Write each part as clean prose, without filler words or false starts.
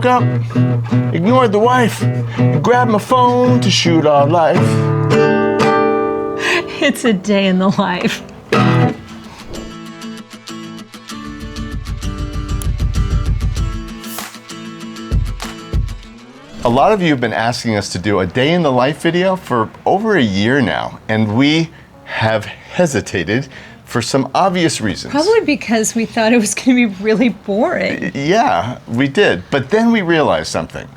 woke up, ignored the wife, grabbed my phone to shoot our life. It's a day in the life. A lot of you have been asking us to do a day in the life video for over a year now, and we have hesitated for some obvious reasons. Probably because we thought it was going to be really boring. Yeah, we did. But then we realized something.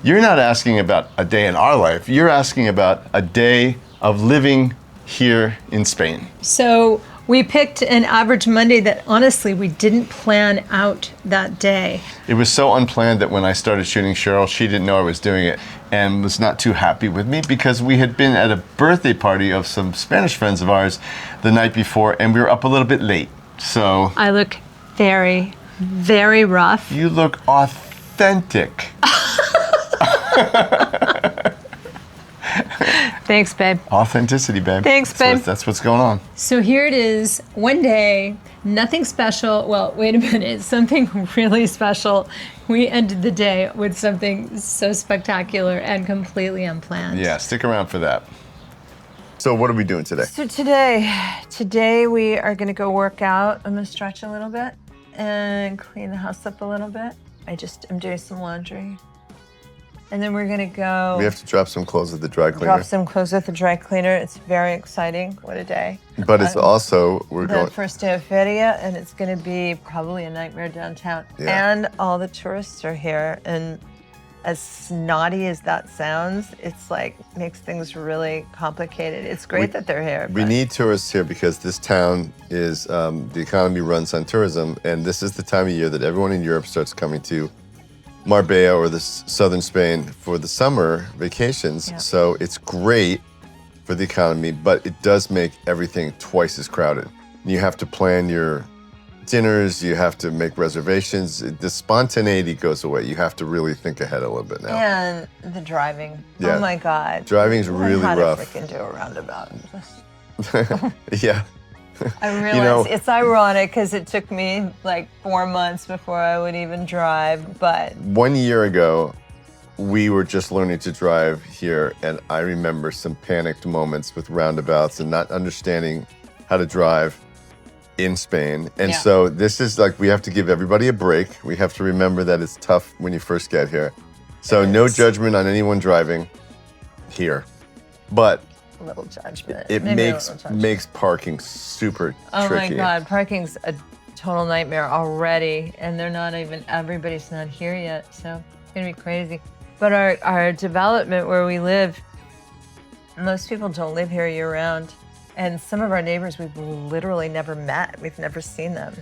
You're not asking about a day in our life. You're asking about a day of living here in Spain. So we picked an average Monday that honestly we didn't plan out that day. It was so unplanned that when I started shooting Cheryl, she didn't know I was doing it and was not too happy with me because we had been at a birthday party of some Spanish friends of ours the night before and we were up a little bit late. So I look very, very rough. you look authentic. Thanks, babe. Authenticity, babe. Thanks, babe. That's what's going on. So here it is, one day, nothing special. Well, wait a minute, something really special. We ended the day with something so spectacular and completely unplanned. Yeah, stick around for that. So what are we doing today? So today we are gonna go work out. I'm gonna stretch a little bit and clean the house up a little bit. I'm doing some laundry. And then we're gonna go. We have to drop some clothes at the dry cleaner. Drop some clothes at the dry cleaner. It's very exciting. What a day. But it's also, the first day of Feria, and it's gonna be probably a nightmare downtown. Yeah. And all the tourists are here, and as snotty as that sounds, it's like makes things really complicated. It's great that they're here. We need tourists here because this town is, the economy runs on tourism, and this is the time of year that everyone in Europe starts coming to Marbella or the southern Spain for the summer vacations. Yeah. So it's great for the economy, but it does make everything twice as crowded. You have to plan your dinners, you have to make reservations. The spontaneity goes away. You have to really think ahead a little bit now. And the driving. Yeah. Oh my God. Driving's really rough. How to freaking do a roundabout. Yeah. I realize it's ironic because it took me like 4 months before I would even drive, but 1 year ago, we were just learning to drive here, and I remember some panicked moments with roundabouts and not understanding how to drive in Spain. And so this is like, we have to give everybody a break. We have to remember that it's tough when you first get here. So no judgment on anyone driving here, but a little judgment. it makes parking super Oh tricky. my God, parking's a total nightmare already, and everybody's not here yet, so it's gonna be crazy. But our development where we live, most people don't live here year round, and some of our neighbors we've literally never met. We've never seen them.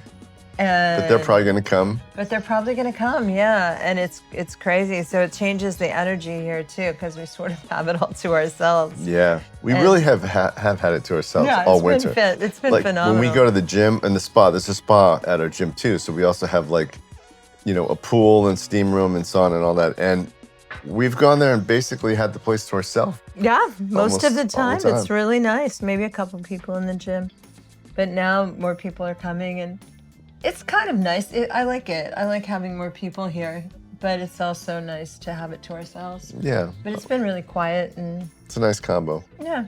But they're probably going to come. But they're probably going to come, yeah. And it's crazy. So it changes the energy here too, because we sort of have it all to ourselves. Yeah, we really have had it to ourselves all winter. It's been like phenomenal. when we go to the gym and the spa, there's a spa at our gym too. So we also have like, a pool and steam room and sauna and all that. And we've gone there and basically had the place to ourselves. Yeah, most of the Almost all time. the time. It's really nice. Maybe a couple people in the gym. But now more people are coming, and it's kind of nice. I like it. I like having more people here, but it's also nice to have it to ourselves. Yeah. But it's been really quiet, and It's a nice combo. yeah.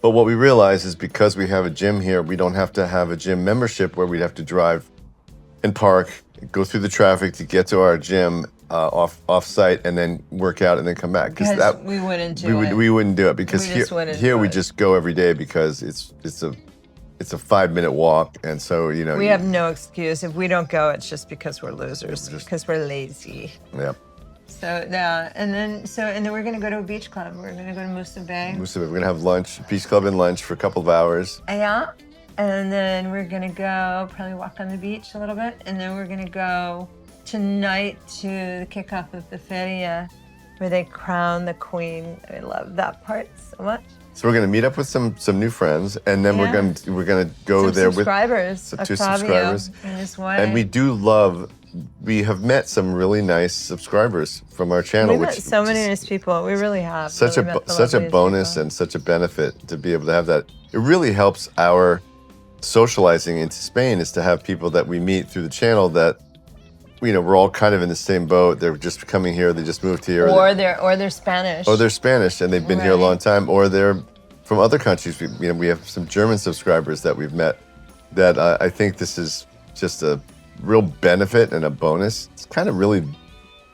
But what we realize is because we have a gym here, we don't have to have a gym membership where we'd have to drive and park, go through the traffic to get to our gym off site, and then work out and then come back. Because we wouldn't do it. We wouldn't do it because We just wouldn't here do we it. just go every day because it's a 5-minute walk, and so We have no excuse. If we don't go, it's just because we're losers, because we're lazy. Yeah. So yeah, and then we're gonna go to a beach club. We're gonna go to Musa Bay. So we're gonna have lunch, beach club and lunch for a couple of hours. Yeah, and then we're gonna go probably walk on the beach a little bit, and then we're gonna go tonight to the kickoff of the Feria, where they crown the queen. I love that part so much. So we're gonna meet up with some new friends, and then Yeah. we're gonna go Some there with subscribers, two Octavio subscribers, and his wife. and we have met some really nice subscribers from our channel, We met which so many nice people. We really have. such really met the a loveliest bonus people. and such a benefit to be able to have that. It really helps our socializing into Spain is to have people that we meet through the channel that we're all kind of in the same boat. They're just coming here. They just moved here. Or they're Spanish. Or they're Spanish and they've been here a long time. Or they're from other countries. We have some German subscribers that we've met that I think this is just a real benefit and a bonus. It's kind of really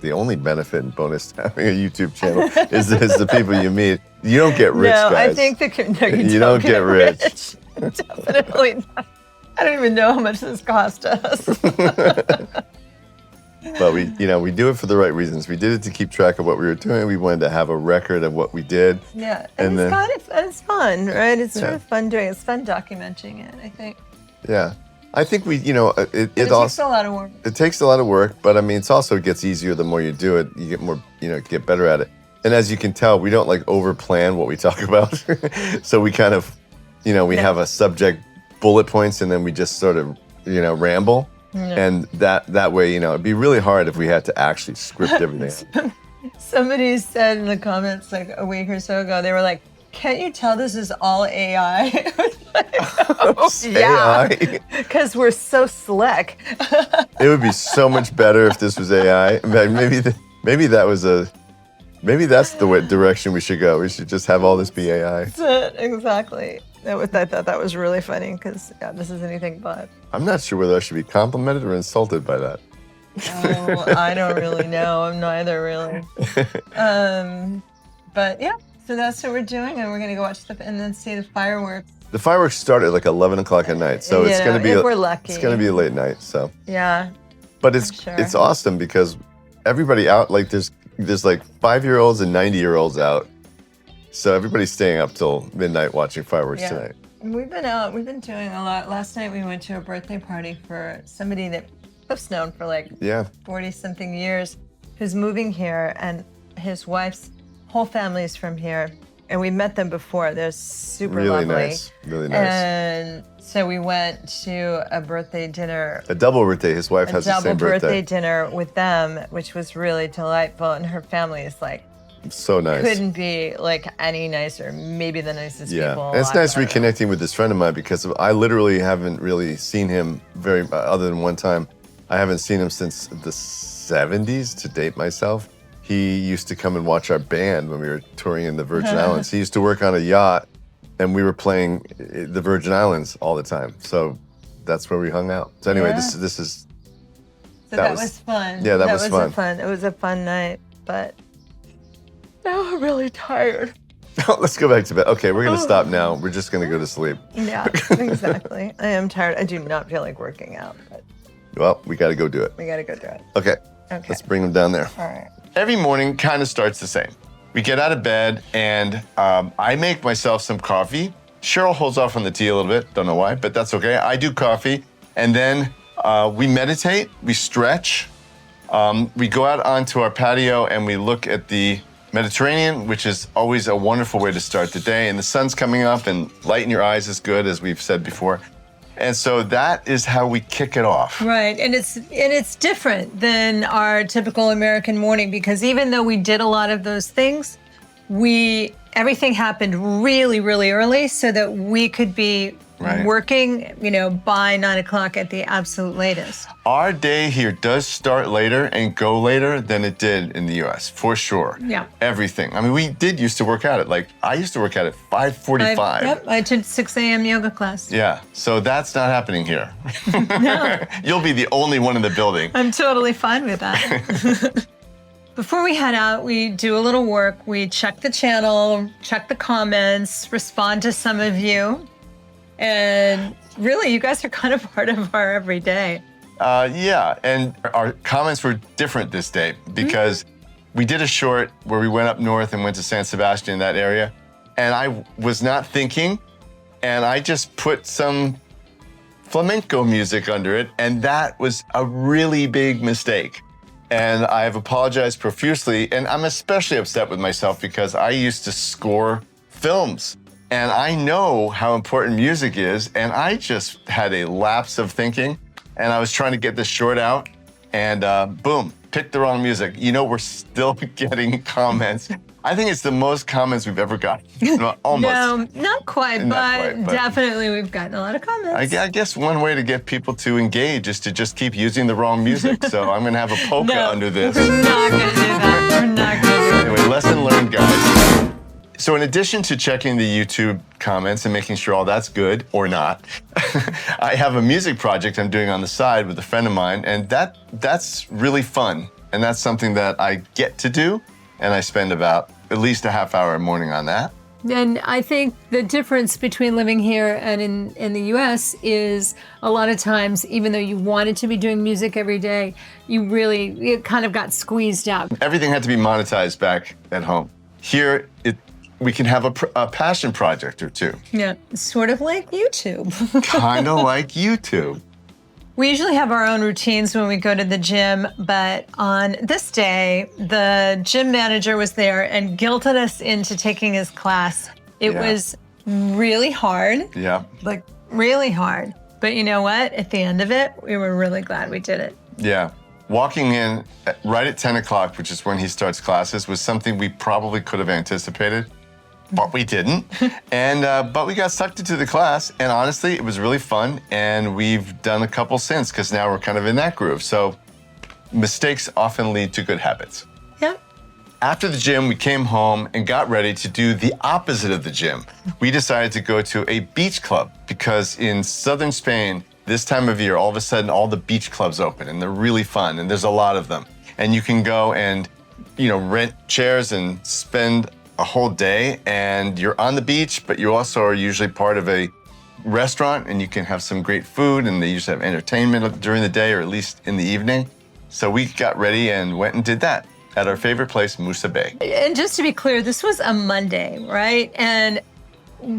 the only benefit and bonus to having a YouTube channel is the people you meet. You don't get rich, no, guys. I think you don't get rich. Definitely not. I don't even know how much this cost us. But we do it for the right reasons. We did it to keep track of what we were doing. We wanted to have a record of what we did. Yeah, and it's fun, right? It's sort of fun doing it. It's fun documenting it, I think. Yeah. I think it takes a lot of work. It takes a lot of work, but I mean, it gets easier the more you do it. You get more, get better at it. And as you can tell, we don't over plan what we talk about. So we kind of, we have a subject, bullet points, and then we just sort of, ramble. And that way, it'd be really hard if we had to actually script everything. Somebody said in the comments like a week or so ago, they were like, "Can't you tell this is all AI?" AI? Because we're so slick. It would be so much better if this was AI. Maybe that's the direction we should go. We should just have all this be AI. That's it, exactly. I thought that was really funny because this is anything but. I'm not sure whether I should be complimented or insulted by that. Oh, I don't really know. I'm neither really. But yeah, so that's what we're doing, and we're gonna go watch and then see the fireworks. The fireworks start at like 11 o'clock at night, so it's gonna be if we're lucky. It's gonna be a late night, so. Yeah. But it's awesome because everybody out, like there's like 5-year-olds and 90-year-olds out. So everybody's staying up till midnight watching fireworks tonight. We've been out. We've been doing a lot. Last night we went to a birthday party for somebody that Cliff's known for like 40-something years, who's moving here, and his wife's whole family's from here. And we met them before. They're super lovely. Really nice. And so we went to a birthday dinner. A double birthday. His wife has the same birthday. A double birthday dinner with them, which was really delightful. And her family is like, so nice. Couldn't be like any nicer. Maybe the nicest people. And it's nice reconnecting with this friend of mine because I literally haven't really seen him other than one time. I haven't seen him since the 70s, to date myself. He used to come and watch our band when we were touring in the Virgin Islands. He used to work on a yacht, and we were playing the Virgin Islands all the time. So that's where we hung out. So anyway, this is. So that was fun. Yeah, that was fun. It was a fun night, but now I'm really tired. Let's go back to bed. Okay, we're gonna stop now. We're just gonna go to sleep. Yeah, exactly. I am tired. I do not feel like working out, but. Well, we gotta go do it. We gotta go do it. Okay. Let's bring them down there. All right. Every morning kind of starts the same. We get out of bed and I make myself some coffee. Cheryl holds off on the tea a little bit. Don't know why, but that's okay. I do coffee. And then we meditate, we stretch. We go out onto our patio and we look at the Mediterranean, which is always a wonderful way to start the day. And the sun's coming up and light in your eyes is good, as we've said before. And so that is how we kick it off. Right, and it's different than our typical American morning because even though we did a lot of those things, everything happened really, really early so that we could be working, by 9 o'clock at the absolute latest. Our day here does start later and go later than it did in the U.S., for sure. Yeah. Everything. I mean, we used to work out at I used to work out at 5:45. Yep, I took 6 a.m. yoga class. Yeah, so that's not happening here. No. You'll be the only one in the building. I'm totally fine with that. Before we head out, we do a little work. We check the channel, check the comments, respond to some of you. And really, you guys are kind of part of our everyday. Yeah, and our comments were different this day because we did a short where we went up north and went to San Sebastian, that area. And I was not thinking, and I just put some flamenco music under it, and that was a really big mistake. And I have apologized profusely, and I'm especially upset with myself because I used to score films. And I know how important music is, and I just had a lapse of thinking, and I was trying to get this short out, and boom, picked the wrong music. You know, we're still getting comments. I think it's the most comments we've ever gotten. Almost. No, not quite, but definitely we've gotten a lot of comments. I guess one way to get people to engage is to just keep using the wrong music. So I'm going to have a polka under this. We're not going to do that. We're not going to do that. Anyway, lesson learned, guys. So in addition to checking the YouTube comments and making sure all that's good or not, I have a music project I'm doing on the side with a friend of mine, and that's really fun. And that's something that I get to do, and I spend about at least a half hour a morning on that. And I think the difference between living here and in the US is a lot of times, even though you wanted to be doing music every day, it kind of got squeezed out. Everything had to be monetized back at home. Here, we can have a passion project or two. Yeah, sort of like YouTube. Kind of like YouTube. We usually have our own routines when we go to the gym, but on this day, the gym manager was there and guilted us into taking his class. It was really hard. Yeah. Like, really hard. But you know what? At the end of it, we were really glad we did it. Yeah. Walking in right at 10 o'clock, which is when he starts classes, was something we probably could have anticipated. But we didn't, but we got sucked into the class, and honestly, it was really fun, and we've done a couple since, because now we're kind of in that groove. So mistakes often lead to good habits. Yep. After the gym, we came home and got ready to do the opposite of the gym. We decided to go to a beach club, because in southern Spain, this time of year, all of a sudden, all the beach clubs open, and they're really fun, and there's a lot of them. And you can go and, rent chairs and spend a whole day, and you're on the beach, but you also are usually part of a restaurant, and you can have some great food, and they usually have entertainment during the day, or at least in the evening. So we got ready and went and did that at our favorite place, Musa Bay. And just to be clear, this was a Monday, right? And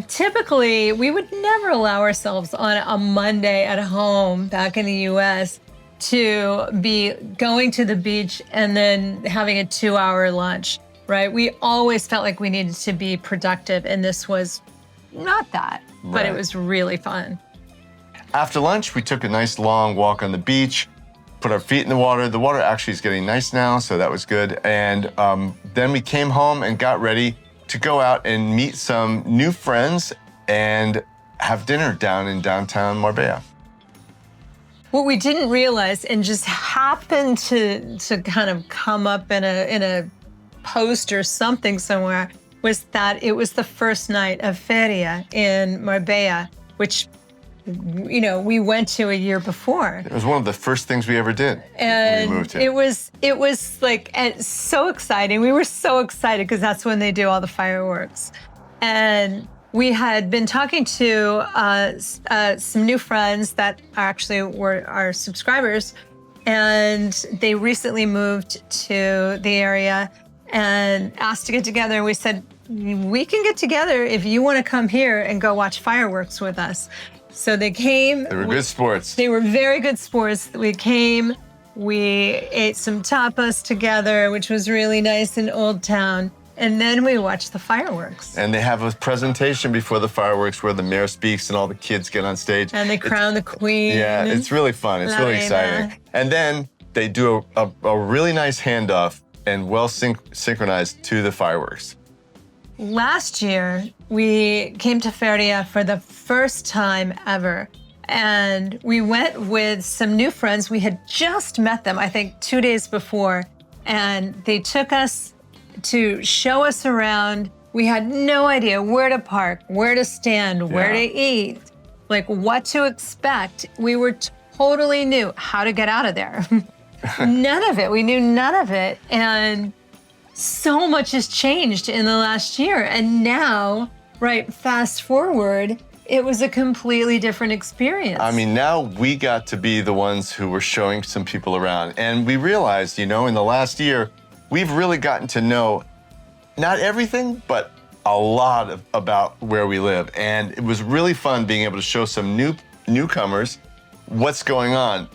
typically, we would never allow ourselves on a Monday at home back in the US to be going to the beach and then having a 2-hour lunch. Right? We always felt like we needed to be productive, and this was not that, but it was really fun. After lunch, we took a nice long walk on the beach, put our feet in the water. The water actually is getting nice now, so that was good. And then we came home and got ready to go out and meet some new friends and have dinner down in downtown Marbella. What we didn't realize, and just happened to kind of come up in a post or something somewhere, was that it was the first night of Feria in Marbella, which, we went to a year before. It was one of the first things we ever did and when we moved here. It was like so exciting. We were so excited because that's when they do all the fireworks. And we had been talking to some new friends that were our subscribers, and they recently moved to the area and asked to get together. And we said, we can get together if you want to come here and go watch fireworks with us. So they came. They were good sports. They were very good sports. We came, we ate some tapas together, which was really nice in Old Town. And then we watched the fireworks. And they have a presentation before the fireworks where the mayor speaks and all the kids get on stage. And they crown the queen. Yeah, it's really fun. It's really exciting. And then they do a really nice handoff and well synchronized to the fireworks. Last year, we came to Feria for the first time ever. And we went with some new friends. We had just met them, I think, 2 days before. And they took us to show us around. We had no idea where to park, where to stand, where to eat, like what to expect. We were totally new how to get out of there. None of it. We knew none of it. And so much has changed in the last year. And now, fast forward, it was a completely different experience. I mean, now we got to be the ones who were showing some people around. And we realized, in the last year, we've really gotten to know not everything, but a lot about where we live. And it was really fun being able to show some newcomers what's going on,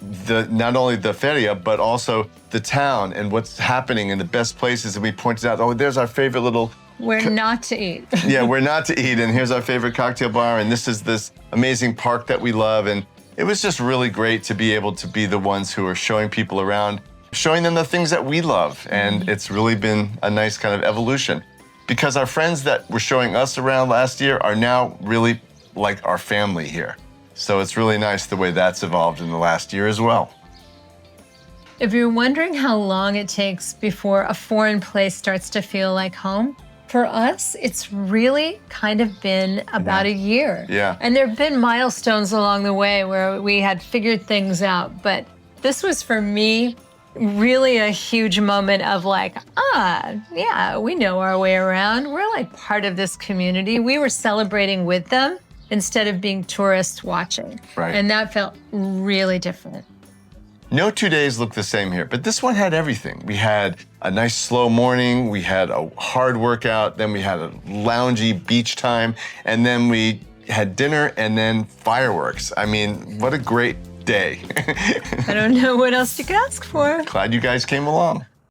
not only the feria, but also the town and what's happening in the best places. And we pointed out, there's our favorite little... Where not to eat. Yeah, where not to eat. And here's our favorite cocktail bar. And this is this amazing park that we love. And it was just really great to be able to be the ones who are showing people around. showing them the things that we love. And it's really been a nice kind of evolution, because our friends that were showing us around last year are now really like our family here. So it's really nice the way that's evolved in the last year as well. If you're wondering how long it takes before a foreign place starts to feel like home, for us, it's really kind of been about a year. Yeah. And there have been milestones along the way where we had figured things out. But this was, for me, really a huge moment of like, yeah, we know our way around. We're like part of this community. We were celebrating with them instead of being tourists watching. Right. And that felt really different. No 2 days looked the same here, but this one had everything. We had a nice slow morning, we had a hard workout, then we had a loungy beach time, and then we had dinner and then fireworks. I mean, what a great day. I don't know what else you could ask for. Glad you guys came along.